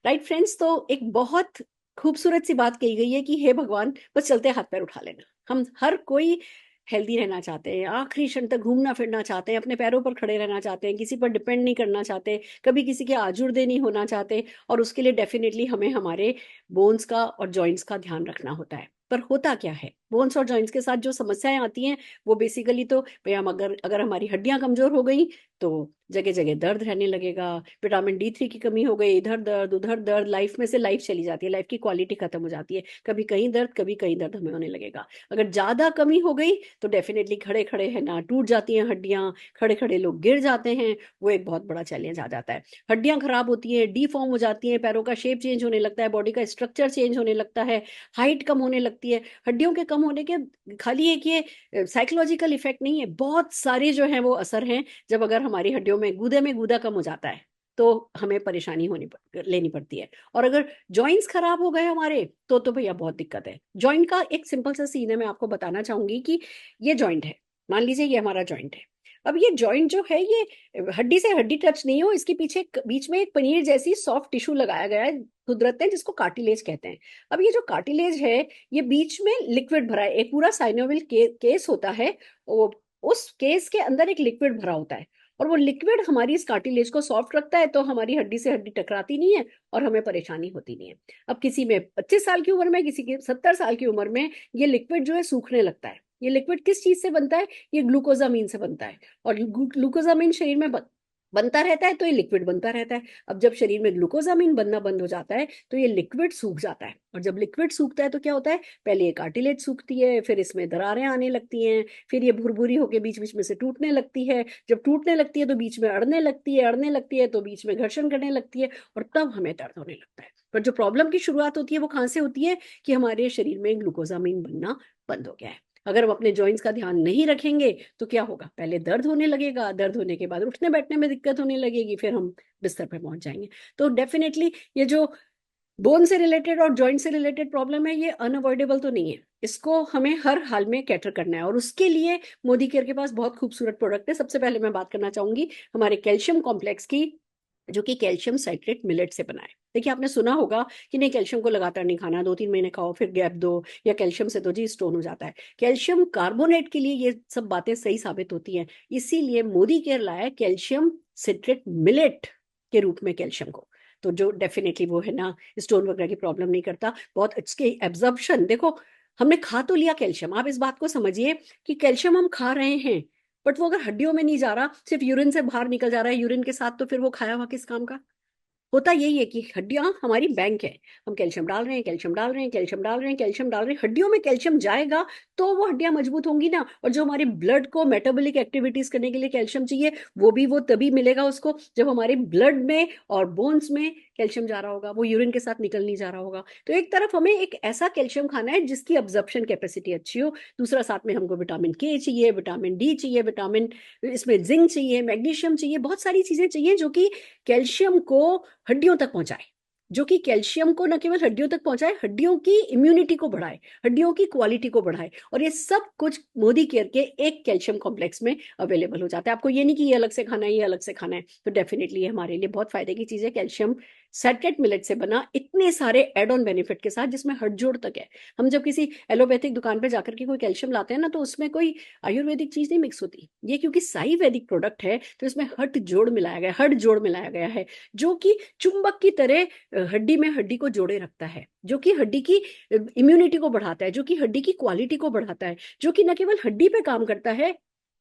Right friends, तो एक बहुत खूबसूरत सी बात कही गई है कि हे भगवान, बस चलते हाथ पैर उठा लेना। हम हर कोई हेल्दी रहना चाहते हैं, आखिरी क्षण तक घूमना फिरना चाहते हैं, अपने पैरों पर खड़े रहना चाहते हैं, किसी पर डिपेंड नहीं करना चाहते, कभी किसी के आजुर्दे नहीं होना चाहते। और उसके लिए डेफिनेटली हमें हमारे बोन्स का और जॉइंट्स का ध्यान रखना होता है। पर होता क्या है, बोन्स और जॉइंट्स के साथ जो समस्याएं आती हैं वो बेसिकली तो भैया, हम अगर अगर हमारी हड्डियां कमजोर हो गई तो जगह जगह दर्द रहने लगेगा। विटामिन D3 की कमी हो गई, इधर दर्द उधर दर्द, लाइफ में से लाइफ चली जाती है, लाइफ की क्वालिटी खत्म हो जाती है। कभी कहीं दर्द कभी कहीं दर्द हमें होने लगेगा। अगर ज्यादा कमी हो गई तो डेफिनेटली खड़े खड़े है ना टूट जाती हैं हड्डियां, खड़े खड़े लोग गिर जाते हैं। वो एक बहुत बड़ा चैलेंज आ जाता है। हड्डियां खराब होती हैं, डीफॉर्म हो जाती हैं, पैरों का शेप चेंज होने लगता है, बॉडी का स्ट्रक्चर चेंज होने लगता है, हाइट कम होने लगती है। हड्डियों के कम होने के खाली एक ये साइकोलॉजिकल इफेक्ट नहीं है, बहुत सारे जो है वो असर हैं। जब अगर हमारी हड्डियों में गूदा कम हो जाता है तो हमें परेशानी लेनी पड़ती है। और अगर जॉइंट्स खराब हो गए हमारे तो भैया बहुत दिक्कत है। जॉइंट का एक सिंपल सा सीन है, मैं आपको बताना चाहूंगी कि ये जॉइंट है, मान लीजिए ये हमारा जॉइंट है। अब ये जॉइंट जो है ये हड्डी से हड्डी टच नहीं हो, इसके पीछे बीच में एक पनीर जैसी सॉफ्ट टिश्यू लगाया गया है कुदरत ने, जिसको कार्टिलेज कहते हैं। अब ये जो कार्टिलेज है, ये बीच में लिक्विड भरा है, एक पूरा साइनोविल केस होता है। वो उस केस के अंदर एक लिक्विड भरा होता है, और वो लिक्विड हमारी इस कार्टिलेज को सॉफ्ट रखता है, तो हमारी हड्डी से हड्डी टकराती नहीं है और हमें परेशानी होती नहीं है। अब किसी में 25 साल की उम्र में, किसी की 70 साल की उम्र में ये लिक्विड जो है सूखने लगता है। ये लिक्विड किस चीज से बनता है? ये ग्लूकोजामीन से बनता है। और ग्लूकोजामीन शरीर में बनता रहता है तो ये लिक्विड बनता रहता है। अब जब शरीर में ग्लूकोजामीन बनना बंद हो जाता है तो ये लिक्विड सूख जाता है। और जब लिक्विड सूखता है तो क्या होता है? पहले ये कार्टिलेज सूखती है, फिर इसमें दरारें आने लगती हैं, फिर ये भुरभुरी होकर बीच बीच में से टूटने लगती है। जब टूटने लगती है तो बीच में अड़ने लगती है, अड़ने लगती है तो बीच में घर्षण करने लगती है, और तब हमें दर्द होने लगता है। पर जो प्रॉब्लम की शुरुआत होती है वो कहाँ से होती है? कि हमारे शरीर में ग्लूकोजामीन बनना बंद हो गया है। अगर हम अपने जॉइंट्स का ध्यान नहीं रखेंगे तो क्या होगा? पहले दर्द होने लगेगा, दर्द होने के बाद उठने बैठने में दिक्कत होने लगेगी, फिर हम बिस्तर पर पहुंच जाएंगे। तो डेफिनेटली ये जो बोन से रिलेटेड और जॉइंट से रिलेटेड प्रॉब्लम है, ये अनअवॉइडेबल तो नहीं है, इसको हमें हर हाल में कैटर करना है। और उसके लिए मोदी केयर के पास बहुत खूबसूरत प्रोडक्ट है। सबसे पहले मैं बात करना चाहूंगी हमारे कैल्शियम कॉम्प्लेक्स की, जो कि कैल्शियम साइट्रेट मिलेट से बना है। देखिए, आपने सुना होगा कि नहीं, कैल्शियम को लगातार नहीं खाना, 2-3 महीने खाओ फिर गैप दो, या कैल्शियम से तो जी स्टोन हो जाता है। कैल्शियम कार्बोनेट के लिए ये सब बातें सही साबित होती हैं। इसीलिए मोदी केयर लाया है कैल्शियम सिट्रेट मिलेट के रूप में कैल्शियम को। तो जो डेफिनेटली वो है ना, स्टोन वगैरह की प्रॉब्लम नहीं करता। बहुत इसके एब्जॉर्प्शन देखो, हमने खा तो लिया कैल्शियम, आप इस बात को समझिए कि कैल्शियम हम खा रहे हैं, बट वो अगर हड्डियों में नहीं जा रहा, सिर्फ यूरिन से बाहर निकल जा रहा है यूरिन के साथ, तो फिर वो खाया हुआ किस काम का? होता यही है कि हड्डियां हमारी बैंक है। हम कैल्शियम डाल रहे हैं, कैल्शियम डाल रहे हैं, कैल्शियम डाल रहे हैं, कैल्शियम डाल रहे हैं, हड्डियों में कैल्शियम जाएगा तो वो हड्डियां मजबूत होंगी ना। और जो हमारे ब्लड को मेटाबॉलिक एक्टिविटीज करने के लिए कैल्शियम चाहिए, वो तभी मिलेगा उसको जब हमारे ब्लड में और बोन्स में कैल्शियम जा रहा होगा, वो यूरिन के साथ निकल नहीं जा रहा होगा। तो एक तरफ हमें एक ऐसा कैल्शियम खाना है जिसकी अब्जॉर्प्शन कैपेसिटी अच्छी हो, दूसरा साथ में हमको विटामिन K चाहिए, विटामिन D चाहिए, विटामिन इसमें जिंक चाहिए, मैग्नीशियम चाहिए, बहुत सारी चीजें चाहिए जो कि कैल्शियम को हड्डियों तक पहुंचाए, जो कि कैल्शियम को न केवल हड्डियों तक पहुंचाए, हड्डियों की इम्यूनिटी को बढ़ाए, हड्डियों की क्वालिटी को बढ़ाए। और ये सब कुछ मोदी केयर के एक कैल्शियम कॉम्प्लेक्स में अवेलेबल हो जाता है। आपको ये नहीं कि ये अलग से खाना है, ये अलग से खाना है। तो डेफिनेटली ये हमारे लिए बहुत फायदे की चीज है, कैल्शियम सैटकेट मिलेट से बना, इतने सारे एड ऑन बेनिफिट के साथ, जिसमें हड जोड़ तक है। हम जब किसी एलोपैथिक दुकान पर जाकर के कोई कैल्शियम लाते हैं ना, तो उसमें कोई आयुर्वेदिक चीज नहीं मिक्स होती। ये क्योंकि साई वैदिक प्रोडक्ट है तो इसमें हड जोड़ मिलाया गया है, जो कि चुंबक की तरह हड्डी में हड्डी को जोड़े रखता है, जो कि हड्डी की इम्यूनिटी को बढ़ाता है, जो कि हड्डी की क्वालिटी को बढ़ाता है, जो कि न केवल हड्डी पे काम करता है,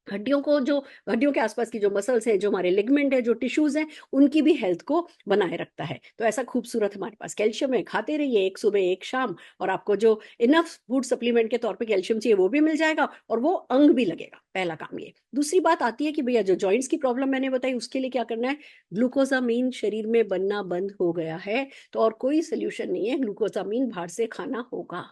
हड्डियों को जो हड्डियों के आसपास की जो मसल्स हैं, जो हमारे लिगमेंट है, जो टिश्यूज हैं, उनकी भी हेल्थ को बनाए रखता है। तो ऐसा खूबसूरत हमारे पास कैल्शियम है, खाते रहिए, एक सुबह एक शाम, और आपको जो इनफ फूड सप्लीमेंट के तौर पे कैल्शियम चाहिए वो भी मिल जाएगा, और वो अंग भी लगेगा। पहला काम ये। दूसरी बात आती है कि भैया जो जॉइंट्स की प्रॉब्लम मैंने बताई, उसके लिए क्या करना है? ग्लूकोजामीन शरीर में बनना बंद हो गया है, तो और कोई सोल्यूशन नहीं है, ग्लूकोजामीन बाहर से खाना होगा।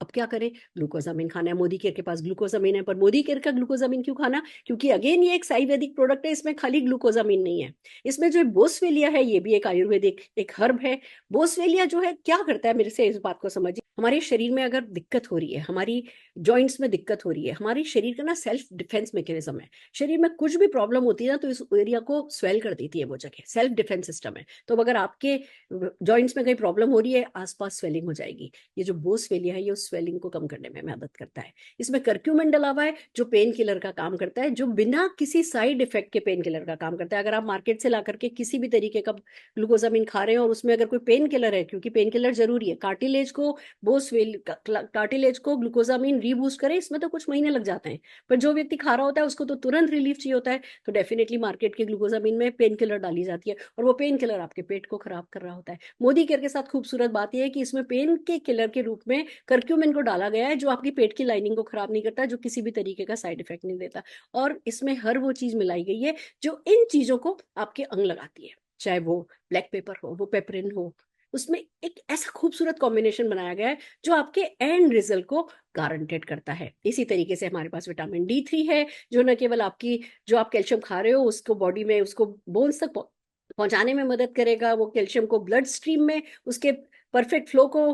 अब क्या करें? ग्लूकोज़ामिन खाना है, मोदी केयर के पास ग्लूकोज़ामिन है, पर मोदी केयर का ग्लूकोज़ामिन क्यों खाना? क्योंकि अगेन ये एक आयुर्वेदिक प्रोडक्ट है, इसमें खाली ग्लूकोज़ामिन नहीं है। इसमें जो बोसवेलिया है, ये भी एक आयुर्वेदिक एक हर्ब है। बोसवेलिया जो है क्या करता है, मेरे से इस बात को समझिए। हमारे शरीर में अगर दिक्कत हो रही है, हमारी जॉइंट्स में दिक्कत हो रही है, हमारी शरीर का ना सेल्फ डिफेंस मैकेनिज्म है। शरीर में कुछ भी प्रॉब्लम होती है ना, तो इस एरिया को स्वेल कर देती है वो जगह, सेल्फ डिफेंस सिस्टम है। तो अगर आपके जॉइंट्स में कहीं प्रॉब्लम हो रही है, आसपास स्वेलिंग हो जाएगी। ये जो बोसवेलिया है, ये उस स्वेलिंग को कम करने में मदद करता है। इसमें कर्क्यूमिन डला हुआ है, जो पेन किलर का काम करता है, जो बिना किसी साइड इफेक्ट के पेन किलर का काम करता है। अगर आप मार्केट से ला करके किसी भी तरीके का ग्लूकोजामिन खा रहे हैं और उसमें अगर कोई पेन किलर है, क्योंकि पेन किलर जरूरी है, कार्टिलेज को ग्लूकोजामिन रीबूस्ट करे, इसमें तो कुछ महीने लग जाते हैं। पर जो व्यक्ति खा रहा होता है उसको तो तुरंत रिलीफ चाहिए होता है, तो डेफिनेटली मार्केट के ग्लूकोजामिन में पेन किलर डाली जाती है, और वो पेन किलर आपके पेट को खराब कर रहा होता है। मोदी केयर के साथ खूबसूरत बात यह है कि इसमें पेन के किलर के रूप में कर्क्यूमिन को डाला गया है, जो आपकी पेट की लाइनिंग को खराब नहीं करता, जो किसी भी तरीके का साइड इफेक्ट नहीं देता। और इसमें हर वो चीज मिलाई गई है जो इन चीजों को आपके अंग लगाती है, चाहे वो ब्लैक पेपर हो, वो पेपरिन हो। उसमें एक ऐसा खूबसूरत कॉम्बिनेशन बनाया गया है जो आपके एंड रिजल्ट को गारंटेड करता है। इसी तरीके से हमारे पास विटामिन D3 है, जो न केवल आपकी जो आप कैल्शियम खा रहे हो उसको बॉडी में, उसको बोन्स तक पहुंचाने में मदद करेगा। वो कैल्शियम को ब्लड स्ट्रीम में उसके परफेक्ट फ्लो को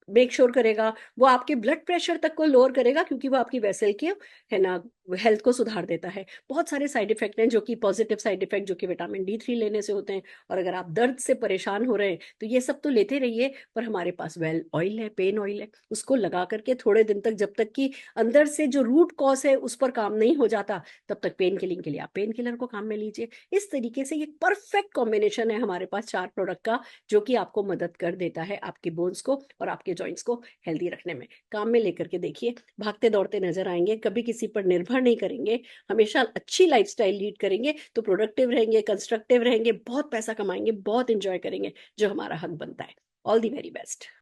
मेक श्योर करेगा। वो आपके ब्लड प्रेशर तक को लोअर करेगा, क्योंकि वो आपकी वेसल की है ना हेल्थ को सुधार देता है। बहुत सारे साइड इफेक्ट हैं, जो कि पॉजिटिव साइड इफेक्ट जो कि विटामिन D3 लेने से होते हैं। और अगर आप दर्द से परेशान हो रहे हैं तो ये सब तो लेते रहिए, पर हमारे पास वेल ऑयल है, पेन ऑयल है, उसको लगा करके थोड़े दिन तक, जब तक कि अंदर से जो रूट कॉज है उस पर काम नहीं हो जाता, तब तक पेन किलिंग के लिए आप पेन किलर को काम में लीजिए। इस तरीके से ये परफेक्ट कॉम्बिनेशन है हमारे पास 4 प्रोडक्ट का, जो कि आपको मदद कर देता है आपके बोन्स को और आपके जॉइंट्स को हेल्दी रखने में। काम में लेकर के देखिए, भागते दौड़ते नजर आएंगे, कभी किसी पर निर्भर नहीं करेंगे, हमेशा अच्छी लाइफस्टाइल लीड करेंगे, तो प्रोडक्टिव रहेंगे, कंस्ट्रक्टिव रहेंगे, बहुत पैसा कमाएंगे, बहुत इंजॉय करेंगे, जो हमारा हक बनता है। All the very best.